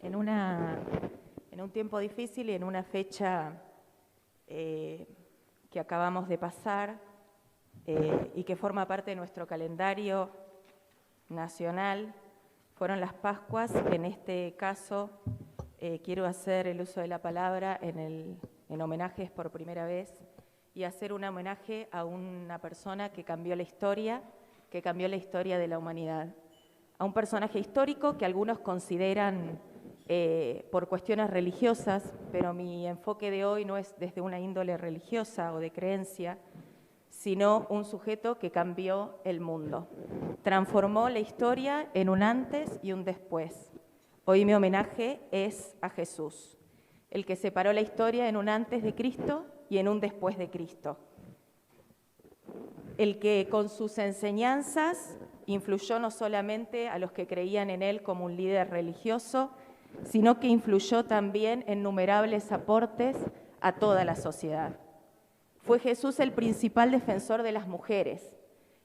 en un tiempo difícil y en una fecha que acabamos de pasar y que forma parte de nuestro calendario nacional, fueron las Pascuas. En este caso quiero hacer el uso de la palabra en homenajes por primera vez y hacer un homenaje a una persona que cambió la historia de la humanidad, a un personaje histórico que algunos consideran por cuestiones religiosas, pero mi enfoque de hoy no es desde una índole religiosa o de creencia, sino un sujeto que cambió el mundo, transformó la historia en un antes y un después. Hoy mi homenaje es a Jesús, el que separó la historia en un antes de Cristo y en un después de Cristo, el que con sus enseñanzas influyó no solamente a los que creían en él como un líder religioso, sino que influyó también en innumerables aportes a toda la sociedad. Fue Jesús el principal defensor de las mujeres,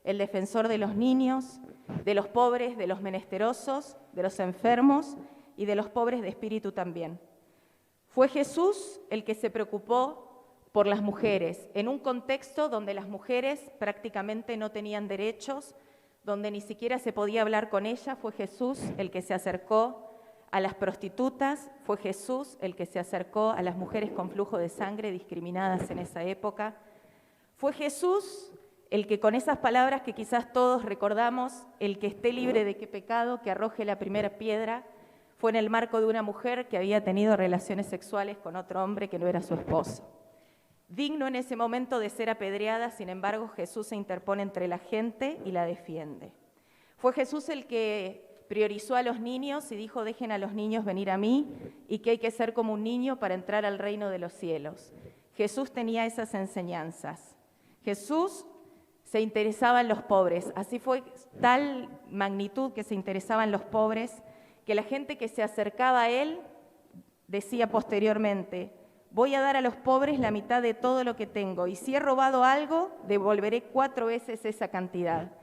el defensor de los niños, de los pobres, de los menesterosos, de los enfermos y de los pobres de espíritu también. Fue Jesús el que se preocupó por las mujeres, en un contexto donde las mujeres prácticamente no tenían derechos, donde ni siquiera se podía hablar con ellas. Fue Jesús el que se acercó a las prostitutas, fue Jesús el que se acercó a las mujeres con flujo de sangre discriminadas en esa época. Fue Jesús el que con esas palabras que quizás todos recordamos, el que esté libre de qué pecado, que arroje la primera piedra, fue en el marco de una mujer que había tenido relaciones sexuales con otro hombre que no era su esposo. Digno en ese momento de ser apedreada, sin embargo, Jesús se interpone entre la gente y la defiende. Fue Jesús el que priorizó a los niños y dijo: dejen a los niños venir a mí, y que hay que ser como un niño para entrar al reino de los cielos. Jesús tenía esas enseñanzas. Jesús se interesaba en los pobres. Así fue tal magnitud que se interesaba en los pobres, que la gente que se acercaba a él decía posteriormente: voy a dar a los pobres la mitad de todo lo que tengo, y si he robado algo, devolveré 4 veces esa cantidad.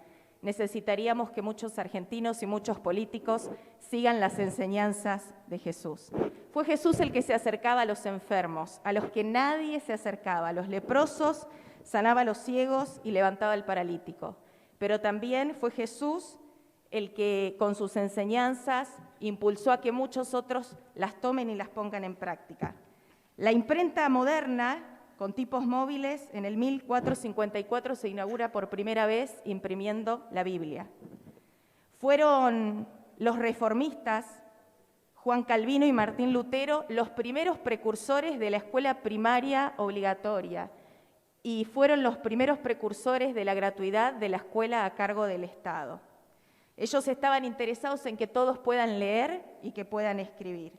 Necesitaríamos que muchos argentinos y muchos políticos sigan las enseñanzas de Jesús. Fue Jesús el que se acercaba a los enfermos, a los que nadie se acercaba, a los leprosos, sanaba a los ciegos y levantaba al paralítico. Pero también fue Jesús el que con sus enseñanzas impulsó a que muchos otros las tomen y las pongan en práctica. La imprenta moderna, con tipos móviles, en el 1454 se inaugura por primera vez imprimiendo la Biblia. Fueron los reformistas, Juan Calvino y Martín Lutero, los primeros precursores de la escuela primaria obligatoria y fueron los primeros precursores de la gratuidad de la escuela a cargo del Estado. Ellos estaban interesados en que todos puedan leer y que puedan escribir.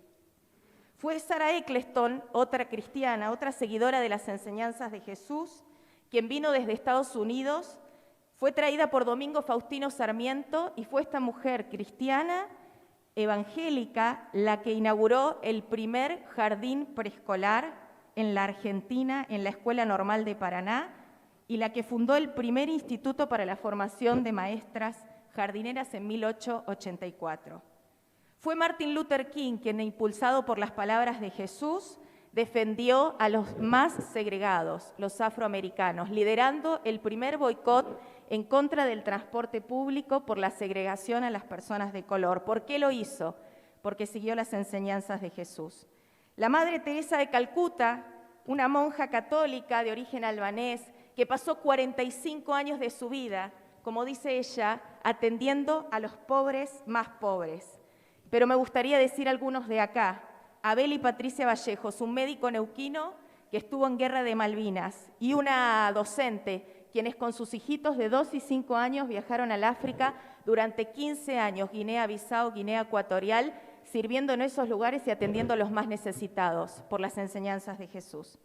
Fue Sarah Eccleston, otra cristiana, otra seguidora de las enseñanzas de Jesús, quien vino desde Estados Unidos, fue traída por Domingo Faustino Sarmiento y fue esta mujer cristiana, evangélica, la que inauguró el primer jardín preescolar en la Argentina, en la Escuela Normal de Paraná, y la que fundó el primer instituto para la formación de maestras jardineras en 1884. Fue Martin Luther King quien, impulsado por las palabras de Jesús, defendió a los más segregados, los afroamericanos, liderando el primer boicot en contra del transporte público por la segregación a las personas de color. ¿Por qué lo hizo? Porque siguió las enseñanzas de Jesús. La Madre Teresa de Calcuta, una monja católica de origen albanés, que pasó 45 años de su vida, como dice ella, atendiendo a los pobres más pobres. Pero me gustaría decir algunos de acá: Abel y Patricia Vallejos, un médico neuquino que estuvo en Guerra de Malvinas, y una docente, quienes con sus hijitos de 2 y 5 años viajaron al África durante 15 años, Guinea-Bissau, Guinea Ecuatorial, sirviendo en esos lugares y atendiendo a los más necesitados por las enseñanzas de Jesús.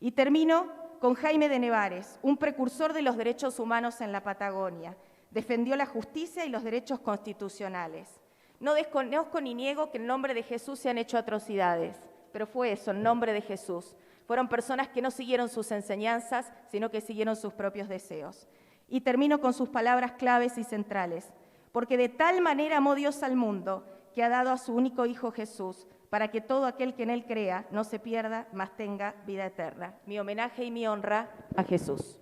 Y termino con Jaime de Nevares, un precursor de los derechos humanos en la Patagonia. Defendió la justicia y los derechos constitucionales. No desconozco ni niego que en nombre de Jesús se han hecho atrocidades, pero fue eso, en nombre de Jesús. Fueron personas que no siguieron sus enseñanzas, sino que siguieron sus propios deseos. Y termino con sus palabras claves y centrales. Porque de tal manera amó Dios al mundo, que ha dado a su único Hijo Jesús, para que todo aquel que en Él crea no se pierda, mas tenga vida eterna. Mi homenaje y mi honra a Jesús.